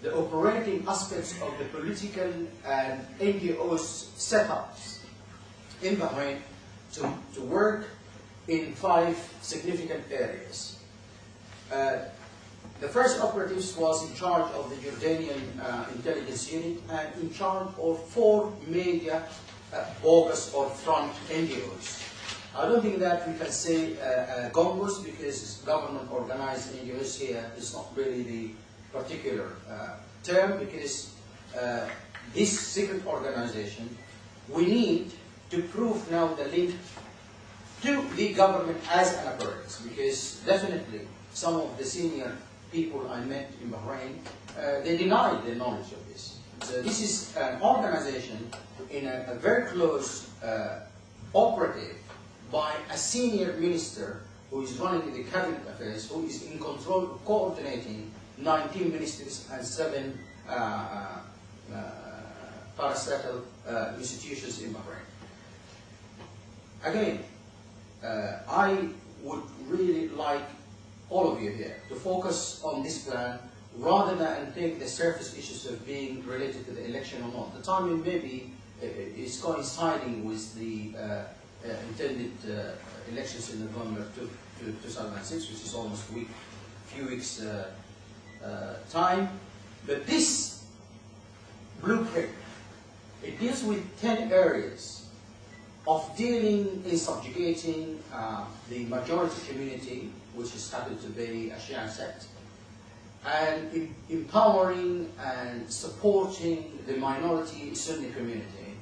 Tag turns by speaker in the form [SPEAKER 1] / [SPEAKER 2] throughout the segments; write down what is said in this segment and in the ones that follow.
[SPEAKER 1] the operating aspects of the political and NGOs setups in Bahrain to work in 5 significant areas. The first operatives was in charge of the Jordanian intelligence unit and in charge of 4 major bogus or front NGOs. I don't think that we can say gongos because government-organized NGOs here is not really the particular term, because this secret organization, we need to prove now the link to the government as an apparatus, because definitely some of the senior people I met in Bahrain, they denied the knowledge of this. So this is an organization in a very close operative by a senior minister who is running the cabinet affairs, who is in control of coordinating 19 ministries and 7 parastatal institutions in Bahrain. Again, I would really like all of you here to focus on this plan rather than take the surface issues of being related to the election or not. The timing maybe is coinciding with the intended elections in November 2006, which is almost a few weeks time. But this blueprint, it deals with 10 areas of dealing in subjugating the majority community, which is happened to be a Shia sect, and empowering and supporting the minority Sunni community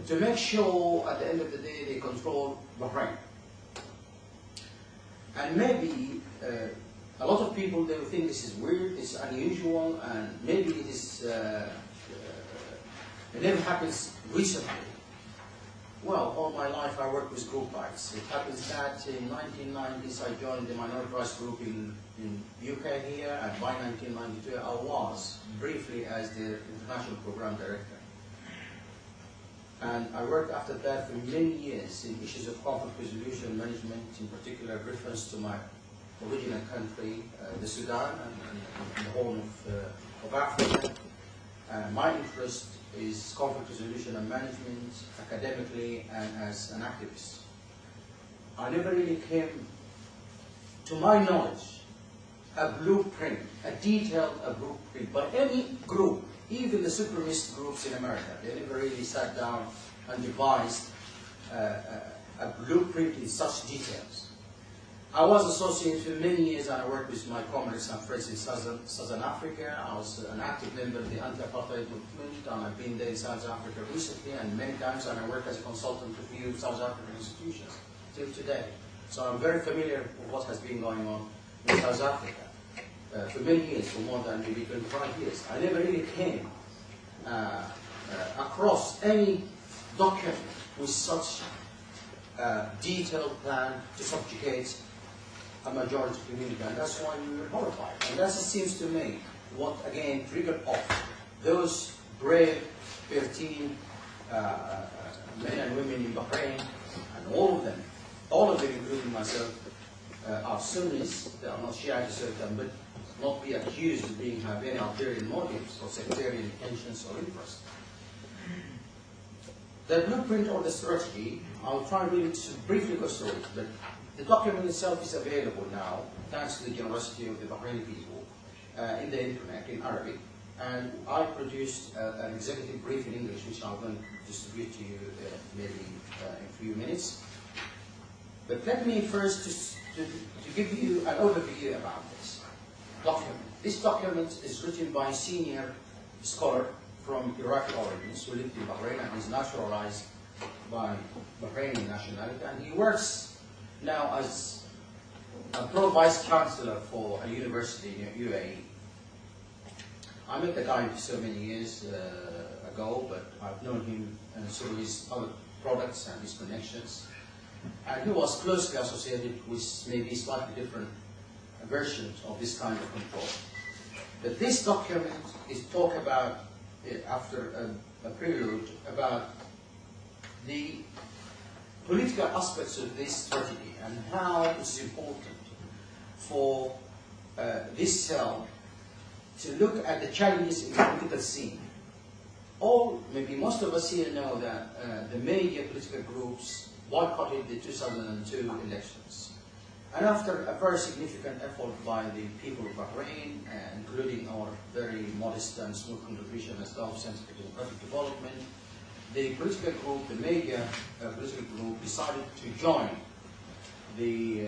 [SPEAKER 1] to make sure at the end of the day they control Bahrain. And maybe a lot of people, they will think this is weird, it's unusual, and maybe it is it never happens recently. Well, all my life I worked with group rights. It happens that in 1990s I joined the minority rights group in UK here, and by 1992 I was briefly as the international program director. And I worked after that for many years in issues of conflict resolution management, in particular reference to my original country, the Sudan, and the Horn of Africa. My interest is conflict resolution and management, academically and as an activist. I never really came, to my knowledge, a blueprint, a detailed blueprint by any group, even the supremacist groups in America. They never really sat down and devised a blueprint in such details. I was associated for many years, and I worked with my comrades and friends in Southern Africa. I was an active member of the anti-apartheid movement, and I've been there in South Africa recently and many times, and I work as a consultant to a few South African institutions till today. So I'm very familiar with what has been going on in South Africa for many years, for more than maybe 25 years. I never really came across any document with such a detailed plan to subjugate a majority community, and that's why we were horrified. And that seems to me what, again, triggered off those brave 13 men and women in Bahrain, and all of them, including myself, are Sunnis. They are not Shia to certain, but not be accused of being have any ulterior motives or sectarian intentions or interests. The blueprint or the strategy, I'll try really to briefly go through it, but the document itself is available now, thanks to the generosity of the Bahraini people, in the internet, in Arabic. And I produced an executive brief in English, which I'm going to distribute to you maybe in a few minutes. But let me first to give you an overview about this document. This document is written by a senior scholar from Iraqi origins who lived in Bahrain and is naturalized by Bahraini nationality, and he works now as a pro-vice chancellor for a university in UAE. I met the guy so many years ago, but I've known him through his other products and his connections. And he was closely associated with maybe slightly different versions of this kind of control. But this document is talk about, after a prelude, about the political aspects of this strategy and how it's important for this cell to look at the challenges in the political scene. Maybe most of us here know that the major political groups boycotted the 2002 elections. And after a very significant effort by the people of Bahrain, including our very modest and small contribution as Gulf Center for Democratic Development, the political group, the major political group, decided to join the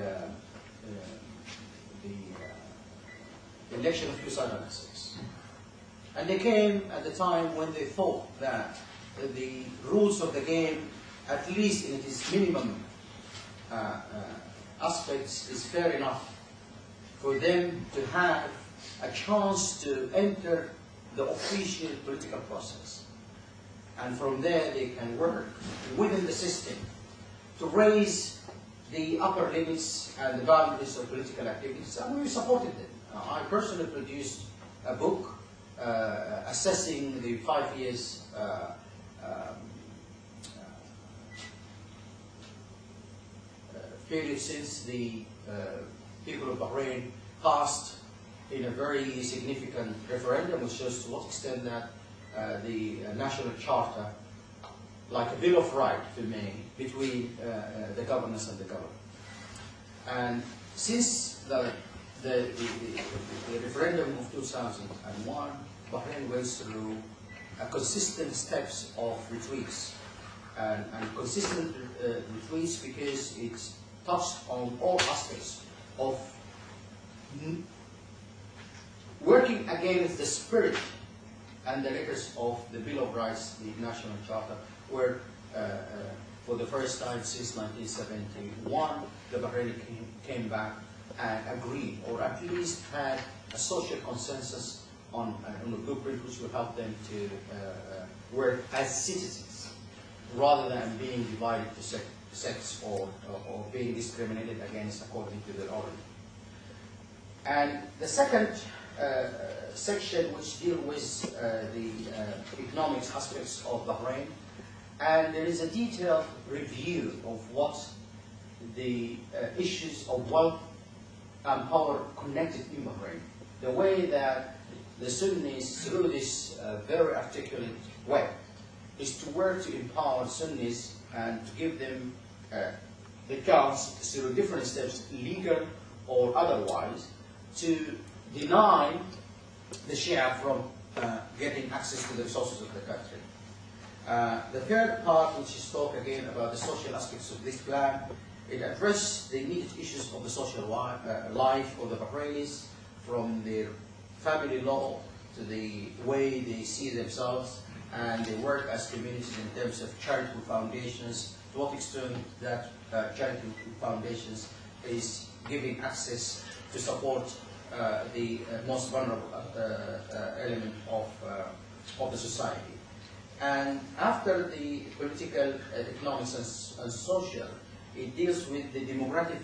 [SPEAKER 1] election of 2006. And they came at the time when they thought that the rules of the game, at least in its minimum aspects, is fair enough for them to have a chance to enter the official political process. And from there they can work within the system to raise the upper limits and the boundaries of political activities, and we supported them. I personally produced a book assessing the 5 years period since the people of Bahrain passed in a very significant referendum, which shows to what extent that the national charter, like a bill of right, remain between the governors and the government. And since the referendum of 2001, Bahrain went through consistent steps of retreats, and consistent retreats because it touched on all aspects of working against the spirit and the letters of the Bill of Rights, the National Charter, where for the first time since 1971, the Bahraini came back and agreed, or at least had a social consensus on a blueprint which will help them to work as citizens, rather than being divided to sects or being discriminated against according to their origin. And the second section, which deals with the economic aspects of Bahrain, and there is a detailed review of what the issues of wealth and power connected in Bahrain. The way that the Sunnis, through this very articulate way, is to work to empower Sunnis and to give them the chance through different steps, legal or otherwise, to deny the Shia from getting access to the resources of the country. The third part, which is talk again about the social aspects of this plan, it addresses the immediate issues of the social life of the Bahrainis, from their family law to the way they see themselves, and they work as communities in terms of charitable foundations, to what extent that charitable foundations is giving access to support the most vulnerable element of the society. And after the political, economics and social, it deals with the demographic